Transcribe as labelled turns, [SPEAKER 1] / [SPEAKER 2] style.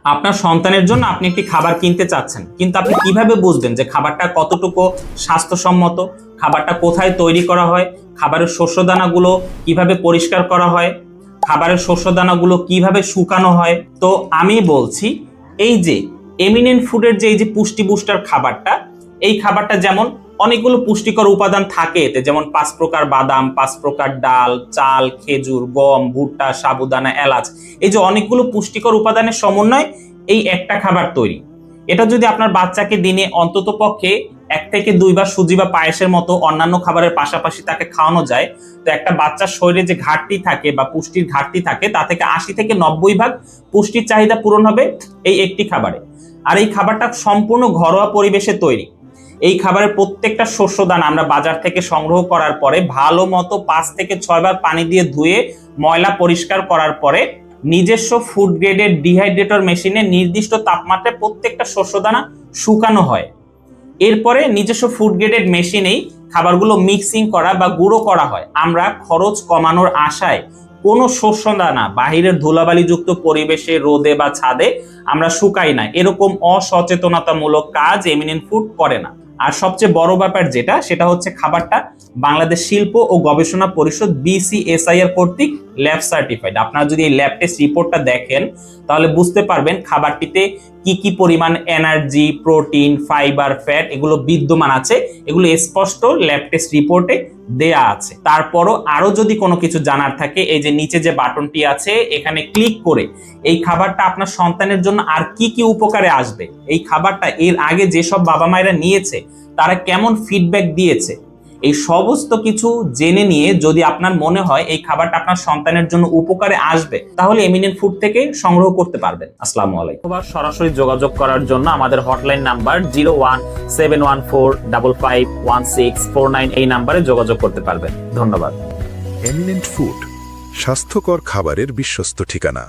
[SPEAKER 1] আপনার সন্তানের জন্য আপনি একটি খাবার কিনতে চাচ্ছেন, কিন্তু আপনি কিভাবে বুঝবেন যে খাবারটা কতটুকু স্বাস্থ্যসম্মত, খাবারটা কোথায় তৈরি করা হয়, খাবারের শস্যদানাগুলো কিভাবে পরিষ্কার করা হয়, খাবারের শস্যদানাগুলো কিভাবে শুকানো হয়? তো আমি বলছি, এই যে এমিনেন্ট ফুডের যে এই যে পুষ্টি বুস্টার খাবারটা, এই খাবারটা যেমন অনেকগুলো পুষ্টিকর উপাদান থাকে এতে, যেমন 5 প্রকার বাদাম, 5 প্রকার ডাল, চাল, খেজুর, গম, ভুট্টা, সাবুদানা, এলাচ, এই যে অনেকগুলো পুষ্টিকর উপাদানের সমন্বয় এই একটা খাবার তৈরি। এটা যদি আপনার বাচ্চাকে দিনে অন্তত পক্ষে 1 থেকে 2 বার সুজি বা পায়েসের মতো অন্যান্য খাবারের পাশাপাশি তাকে খাওয়ানো যায়, তো একটা বাচ্চার শরীরে যে ঘাটতি থাকে বা পুষ্টির ঘাটতি থাকে তা থেকে 80 থেকে 90% পুষ্টির চাহিদা পূরণ হবে এই একটি খাবারে। আর এই খাবারটা সম্পূর্ণ ঘরোয়া পরিবেশে তৈরি। এই খাবারের প্রত্যেকটা শস্যদানা আমরা বাজার থেকে সংগ্রহ করার পরে ভালো মতো 5 থেকে 6 বার পানি দিয়ে ধুয়ে ময়লা পরিষ্কার করার পরে নিজস্ব ফুড গ্রেডের ডিহাইড্রেটর মেশিনে নির্দিষ্ট তাপমাত্রায় প্রত্যেকটা শস্যদানা শুকানো হয়। এরপরে নিজস্ব ফুড গ্রেডেড মেশিনেই খাবারগুলো মিক্সিং করা বা গুঁড়ো করা হয়। আমরা খরচ কমানোর আশায় কোনো শস্যদানা বাহিরের ধুলাবালিযুক্ত পরিবেশে, রোদে বা ছাদে আমরা শুকাই না, এরকম অসচেতনতামূলক কাজ এমিনেন্ট ফুড করে না। আর সবচেয়ে বড় ব্যাপার যেটা, সেটা হচ্ছে খাবারটা বাংলাদেশ শিল্প ও গবেষণা পরিষদ BCSIR কর্তৃক ল্যাব সার্টিফাইড। আপনারা যদি এই ল্যাব টেস্ট রিপোর্টটা দেখেন তাহলে বুঝতে পারবেন খাবারটিতে কি কি পরিমাণ এনার্জি, প্রোটিন, ফাইবার, ফ্যাট এগুলো বিদ্যমান আছে, এগুলো স্পষ্ট ল্যাব টেস্ট রিপোর্টে দেয়া আছে। তারপরও আরো যদি কোনো কিছু জানার থাকে, এই যে নিচে যে বাটনটি আছে এখানে ক্লিক করে এই খাবারটা আপনার সন্তানের জন্য আর কি কি উপকারে আসবে, এই খাবারটা এর আগে যেসব বাবা মায়েরা নিয়েছে তারা কেমন ফিডব্যাক দিয়েছে, এই সমস্ত কিছু জেনে নিয়ে যদি আপনার মনে হয় এই খাবারটা আপনার সন্তানের জন্য উপকারে আসবে, তাহলে এমিনেন্ট ফুড থেকে সংগ্রহ করতে পারবেন। আসসালামু আলাইকুম। অথবা সরাসরি যোগাযোগ করার জন্য আমাদের হটলাইন নাম্বার 0171455164 এই নাম্বারে যোগাযোগ করতে পারবেন। ধন্যবাদ।
[SPEAKER 2] এমিনেন্ট ফুড, স্বাস্থ্যকর খাবারের বিশ্বস্ত ঠিকানা।